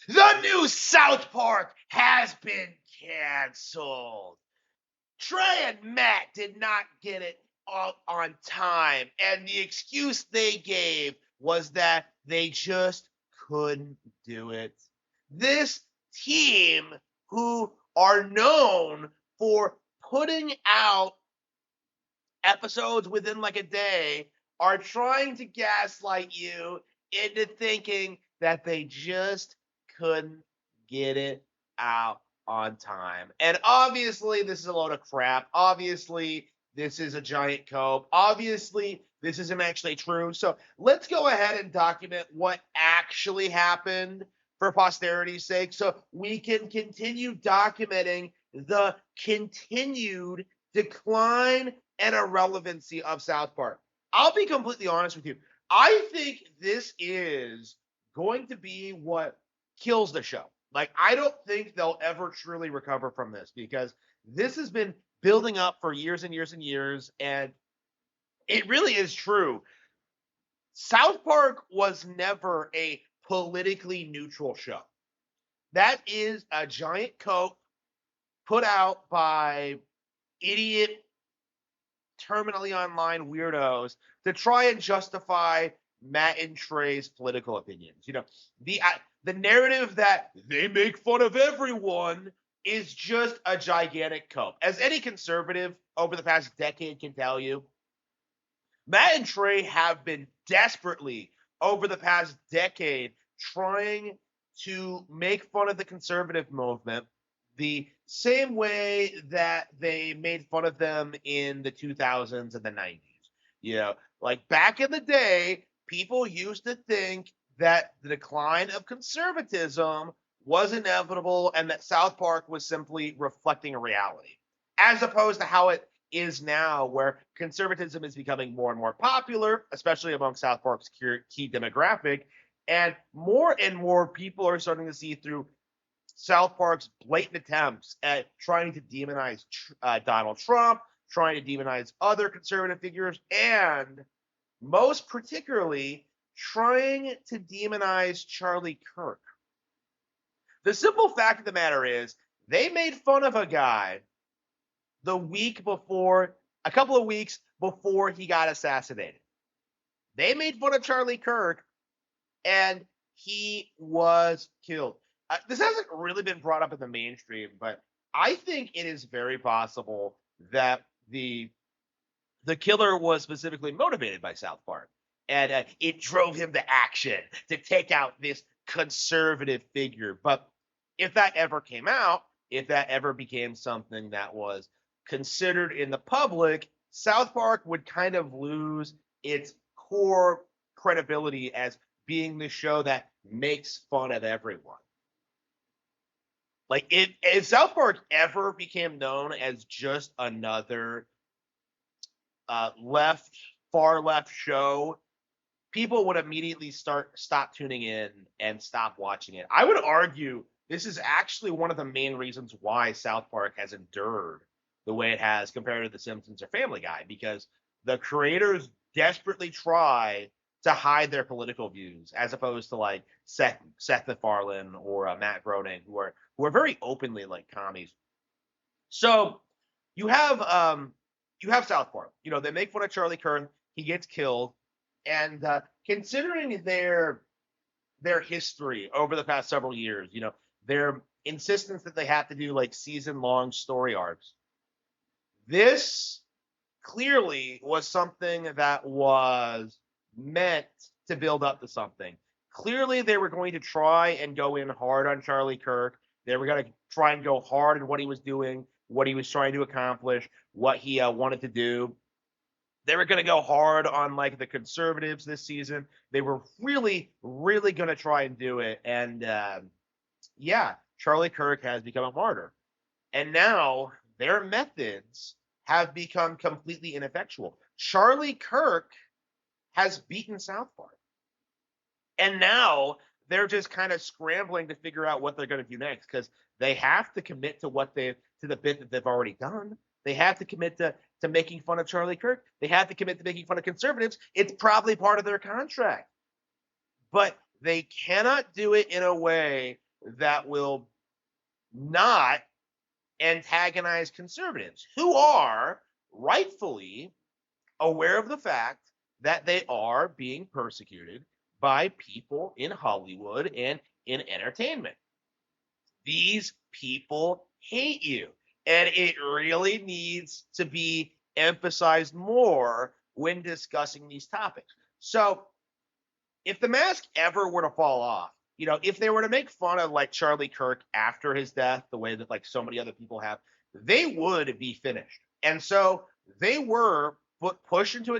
The new South Park has been canceled. Trey and Matt did not get it all on time, and the excuse they gave was that they just couldn't do it. This team, who are known for putting out episodes within like a day, are trying to gaslight you into thinking that they just couldn't get it out on time. And obviously, this is a load of crap. Obviously, this is a giant cope. Obviously, this isn't actually true. So let's go ahead and document what actually happened for posterity's sake so we can continue documenting the continued decline and irrelevancy of South Park. I'll be completely honest with you. I think this is going to be what kills the show. Like, I don't think they'll ever truly recover from this because this has been building up for years and years and years. And it really is true. South Park was never a politically neutral show. That is a giant cope put out by idiot, terminally online weirdos to try and justify Matt and Trey's political opinions. The narrative that they make fun of everyone is just a gigantic cope. As any conservative over the past decade can tell you, Matt and Trey have been desperately over the past decade trying to make fun of the conservative movement the same way that they made fun of them in the 2000s and the 90s. Like back in the day, people used to think that the decline of conservatism was inevitable and that South Park was simply reflecting a reality, as opposed to how it is now, where conservatism is becoming more and more popular, especially among South Park's key demographic. And more people are starting to see through South Park's blatant attempts at trying to demonize Donald Trump, trying to demonize other conservative figures, and most particularly, trying to demonize Charlie Kirk. The simple fact of the matter is, they made fun of a guy a couple of weeks before he got assassinated. They made fun of Charlie Kirk, and he was killed. This hasn't really been brought up in the mainstream, but I think it is very possible that the killer was specifically motivated by South Park, and it drove him to action to take out this conservative figure. But if that ever came out, if that ever became something that was considered in the public, South Park would kind of lose its core credibility as being the show that makes fun of everyone. Like, if South Park ever became known as just another far left show, people would immediately stop tuning in and stop watching it. I would argue this is actually one of the main reasons why South Park has endured the way it has compared to The Simpsons or Family Guy, because the creators desperately try to hide their political views, as opposed to like Seth MacFarlane or Matt Groening, who are very openly like commies. So you have South Park. They make fun of Charlie Kirk. He gets killed, and considering their history over the past several years, their insistence that they have to do like season-long story arcs, this clearly was something that was meant to build up to something. Clearly, they were going to try and go in hard on Charlie Kirk. They were going to try and go hard in what he was doing, what he was trying to accomplish, what he wanted to do. They were going to go hard on like the conservatives this season. They were really, really going to try and do it. And Charlie Kirk has become a martyr. And now their methods have become completely ineffectual. Charlie Kirk has beaten South Park. And now they're just kind of scrambling to figure out what they're going to do next, because they have to commit to the bit that they've already done. They have to commit to making fun of Charlie Kirk. They have to commit to making fun of conservatives. It's probably part of their contract. But they cannot do it in a way that will not antagonize conservatives who are rightfully aware of the fact that they are being persecuted by people in Hollywood and in entertainment. These people hate you. And it really needs to be emphasized more when discussing these topics. So, if the mask ever were to fall off, if they were to make fun of like Charlie Kirk after his death, the way that like so many other people have, they would be finished. And so they were pushed into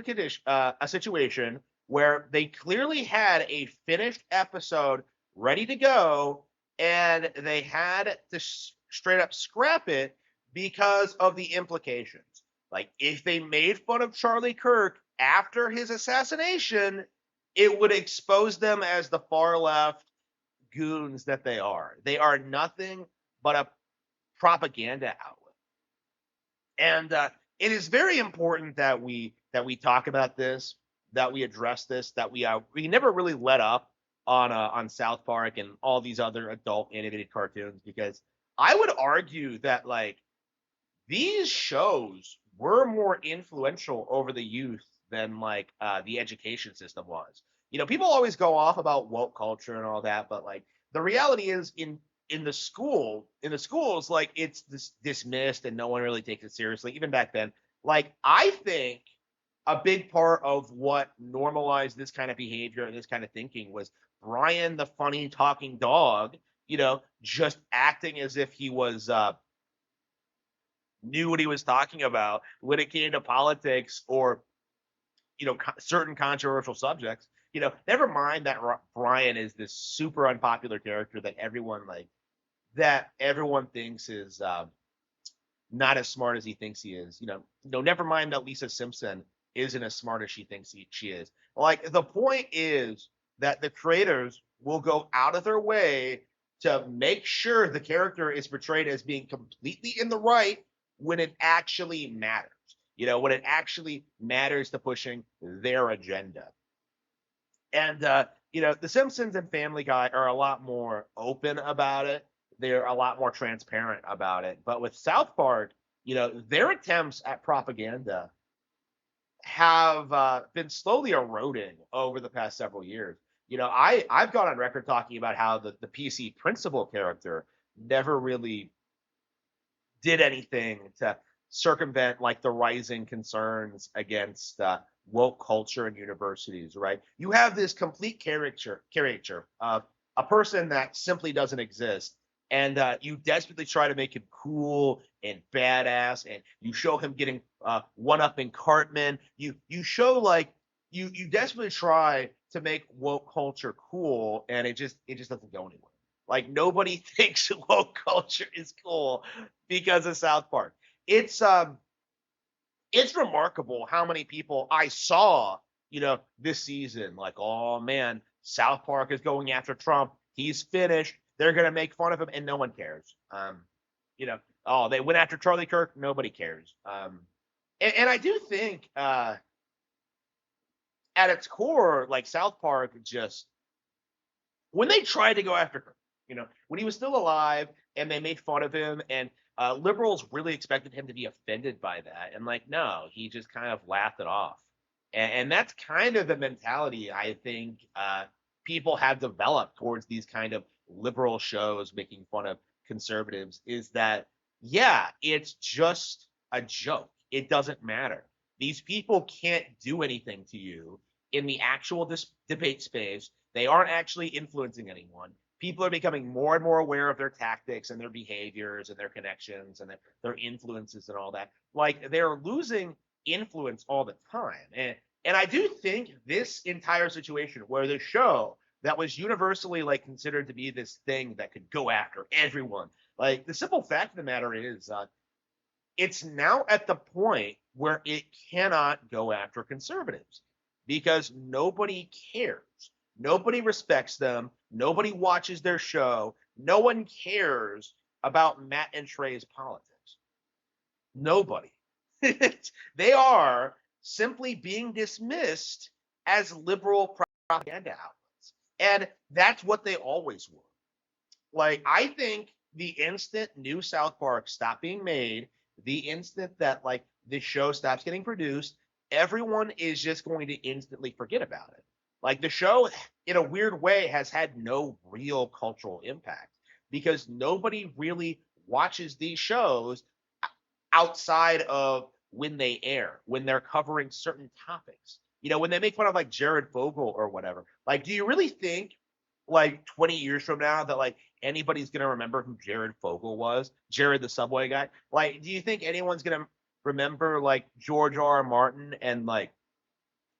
a situation where they clearly had a finished episode ready to go, and they had to straight up scrap it because of the implications. Like if they made fun of Charlie Kirk after his assassination, it would expose them as the far left goons that they are. They are nothing but a propaganda outlet. And it is very important that we talk about this, that we address this, that we never really let up on South Park and all these other adult animated cartoons, because I would argue that like these shows were more influential over the youth than like the education system was. People always go off about woke culture and all that, but like the reality is in the schools, like it's dismissed and no one really takes it seriously. Even back then, like I think a big part of what normalized this kind of behavior and this kind of thinking was Brian, the funny talking dog, just acting as if he was knew what he was talking about when it came to politics or certain controversial subjects. Never mind that Brian is this super unpopular character that everyone thinks is not as smart as he thinks he is. Never mind that Lisa Simpson isn't as smart as she thinks she is. Like the point is that the creators will go out of their way to make sure the character is portrayed as being completely in the right when it actually matters. When it actually matters to pushing their agenda. And The Simpsons and Family Guy are a lot more open about it. They're a lot more transparent about it. But with South Park, their attempts at propaganda have been slowly eroding over the past several years. I've gone on record talking about how the PC principal character never really did anything to circumvent like the rising concerns against woke culture in universities, right? You have this complete caricature of a person that simply doesn't exist, and you desperately try to make him cool and badass, and you show him getting one up in Cartman. You show like you desperately try to make woke culture cool, and it just doesn't go anywhere. Like nobody thinks woke culture is cool because of South Park. It's remarkable how many people I saw, this season, like, oh man, South Park is going after Trump. He's finished. They're gonna make fun of him, and no one cares. Oh, they went after Charlie Kirk. Nobody cares. And I do think, at its core, like South Park, just when they tried to go after Kirk, when he was still alive, and they made fun of him, and liberals really expected him to be offended by that, and like, no, he just kind of laughed it off, and that's kind of the mentality I think people have developed towards these kind of liberal shows making fun of conservatives. Is that yeah, it's just a joke. It doesn't matter. These people can't do anything to you in the actual debate space. They aren't actually influencing anyone. People are becoming more and more aware of their tactics and their behaviors and their connections and their influences and all that. Like they're losing influence all the time. And I do think this entire situation where the show that was universally like considered to be this thing that could go after everyone, like the simple fact of the matter is it's now at the point where it cannot go after conservatives because nobody cares. Nobody respects them. Nobody watches their show. No one cares about Matt and Trey's politics. Nobody. They are simply being dismissed as liberal propaganda outlets. And that's what they always were. Like, I think the instant new South Park stopped being made, the instant that like the show stops getting produced, everyone is just going to instantly forget about it. Like the show, in a weird way, has had no real cultural impact because nobody really watches these shows outside of when they air, when they're covering certain topics. You know, when they make fun of like Jared Fogle or whatever. Like, do you really think like 20 years from now that like anybody's gonna remember who Jared Fogle was? Jared the Subway guy? Like, do you think anyone's gonna remember like George R. R. Martin and like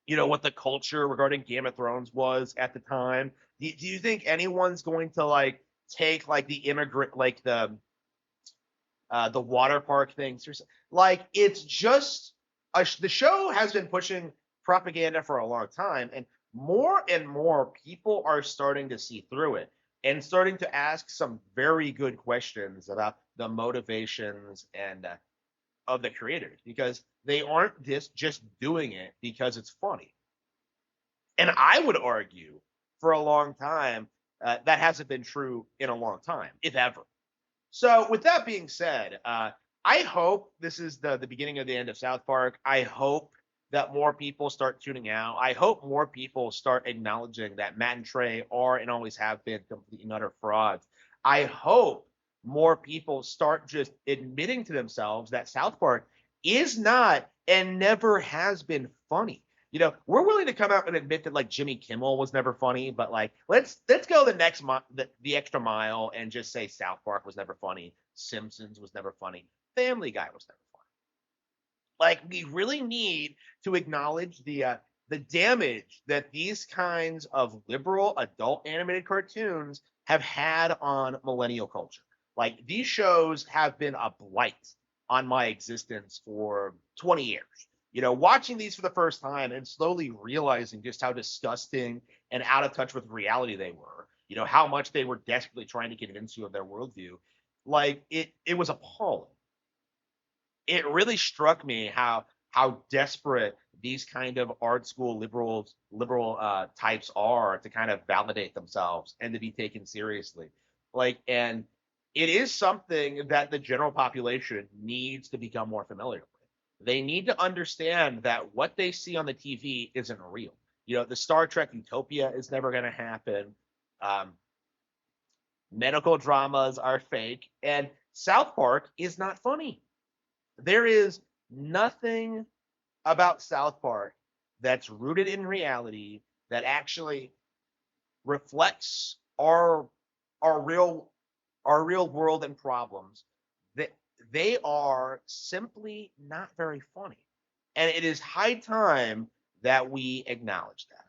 what the culture regarding Game of Thrones was at the time? Do you think anyone's going to like take like the immigrant like the water park things. Like it's just the show has been pushing propaganda for a long time, and more people are starting to see through it and starting to ask some very good questions about the motivations and of the creators because they aren't just doing it because it's funny. And I would argue for a long time that hasn't been true in a long time, if ever. So, with that being said, I hope this is the beginning of the end of South Park. I hope that more people start tuning out. I hope more people start acknowledging that Matt and Trey are and always have been complete and utter frauds. I hope more people start just admitting to themselves that South Park is not and never has been funny. We're willing to come out and admit that like Jimmy Kimmel was never funny, but like let's go the extra mile and just say South Park was never funny, Simpsons was never funny, Family Guy was never funny. Like we really need to acknowledge the damage that these kinds of liberal adult animated cartoons have had on millennial culture. Like these shows have been a blight on my existence for 20 years. Watching these for the first time and slowly realizing just how disgusting and out of touch with reality they were, how much they were desperately trying to convince you of their worldview. Like it was appalling. It really struck me how desperate these kind of art school liberal types are to kind of validate themselves and to be taken seriously. Like, and it is something that the general population needs to become more familiar with. They need to understand that what they see on the TV isn't real. The Star Trek Utopia is never going to happen. Um, Medical dramas are fake, and South Park is not funny. There is nothing about South Park that's rooted in reality that actually reflects our real our real world and problems. That they are simply not very funny. And it is high time that we acknowledge that.